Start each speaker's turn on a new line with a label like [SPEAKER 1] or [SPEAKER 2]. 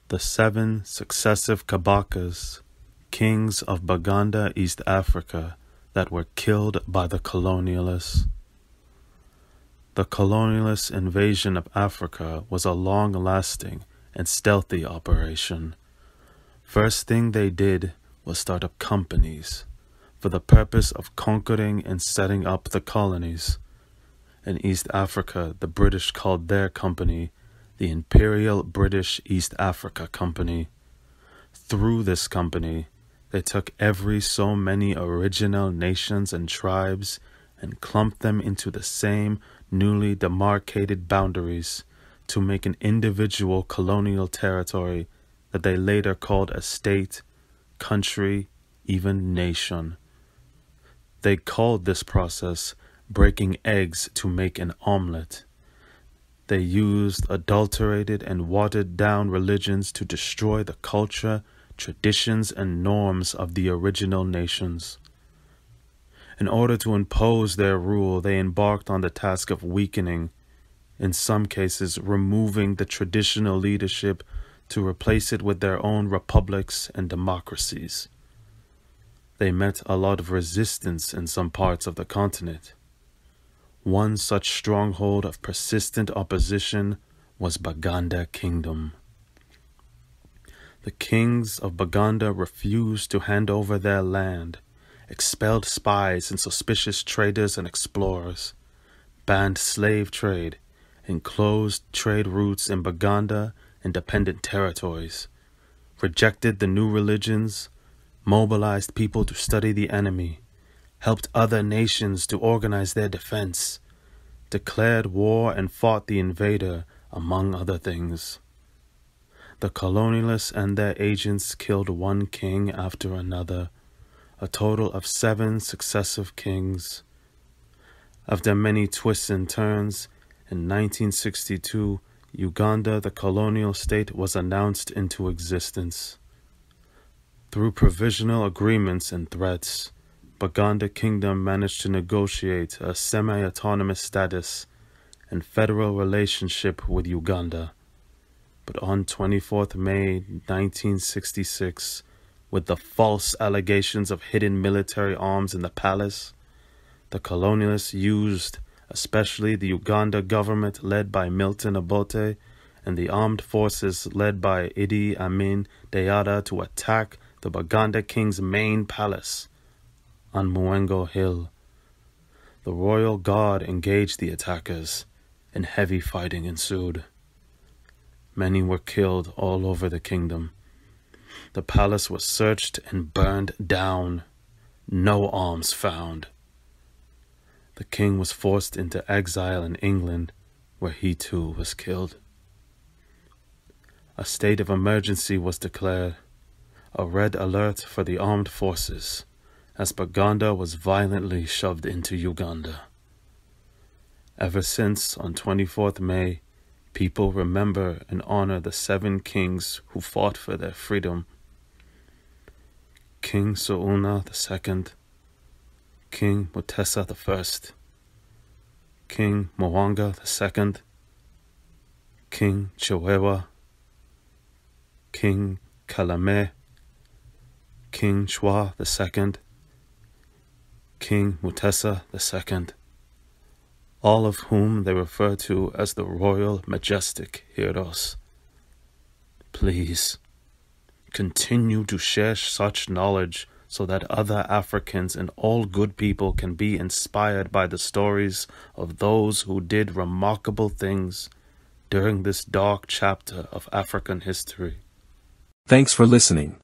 [SPEAKER 1] The 7 successive Kabakas, kings of Buganda, East Africa, that were killed by the colonialists. The colonialist invasion of Africa was a long-lasting and stealthy operation. First thing they did was start up companies for the purpose of conquering and setting up the colonies. In East Africa, the British called their company the Imperial British East Africa Company. Through this company, they took every so many original nations and tribes and clumped them into the same newly demarcated boundaries to make an individual colonial territory that they later called a state, country, even nation. They called this process breaking eggs to make an omelet. They used adulterated and watered down religions to destroy the culture, traditions, and norms of the original nations. In order to impose their rule, they embarked on the task of weakening, in some cases removing the traditional leadership to replace it with their own republics and democracies. They met a lot of resistance in some parts of the continent. One such stronghold of persistent opposition was Buganda Kingdom. The kings of Buganda refused to hand over their land, expelled spies and suspicious traders and explorers, banned slave trade, and closed trade routes in Buganda and dependent territories, rejected the new religions, mobilized people to study the enemy, helped other nations to organize their defense, declared war and fought the invader, among other things. The colonialists and their agents killed one king after another, a total of 7 successive kings. After many twists and turns, in 1962, Uganda, the colonial state, was announced into existence. Through provisional agreements and threats, Buganda Kingdom managed to negotiate a semi-autonomous status and federal relationship with Uganda. But on 24th May 1966, with the false allegations of hidden military arms in the palace, the colonialists used especially the Uganda government led by Milton Obote and the armed forces led by Idi Amin Dada to attack the Buganda King's main palace on Mengo Hill. The royal guard engaged the attackers, and heavy fighting ensued. Many were killed all over the kingdom. The palace was searched and burned down. No arms found. The king was forced into exile in England, where he too was killed. A state of emergency was declared, a red alert for the armed forces, as Buganda was violently shoved into Uganda. Ever since, on 24th May, people remember and honor the 7 kings who fought for their freedom. King Suuna II, King Mutesa I, King Mwanga II, King Kiwewa, King Kalema, King Chwa II, King Mutesa II, all of whom they refer to as the Royal Majestic Heroes. Please, continue to share such knowledge so that other Africans and all good people can be inspired by the stories of those who did remarkable things during this dark chapter of African history.
[SPEAKER 2] Thanks for listening.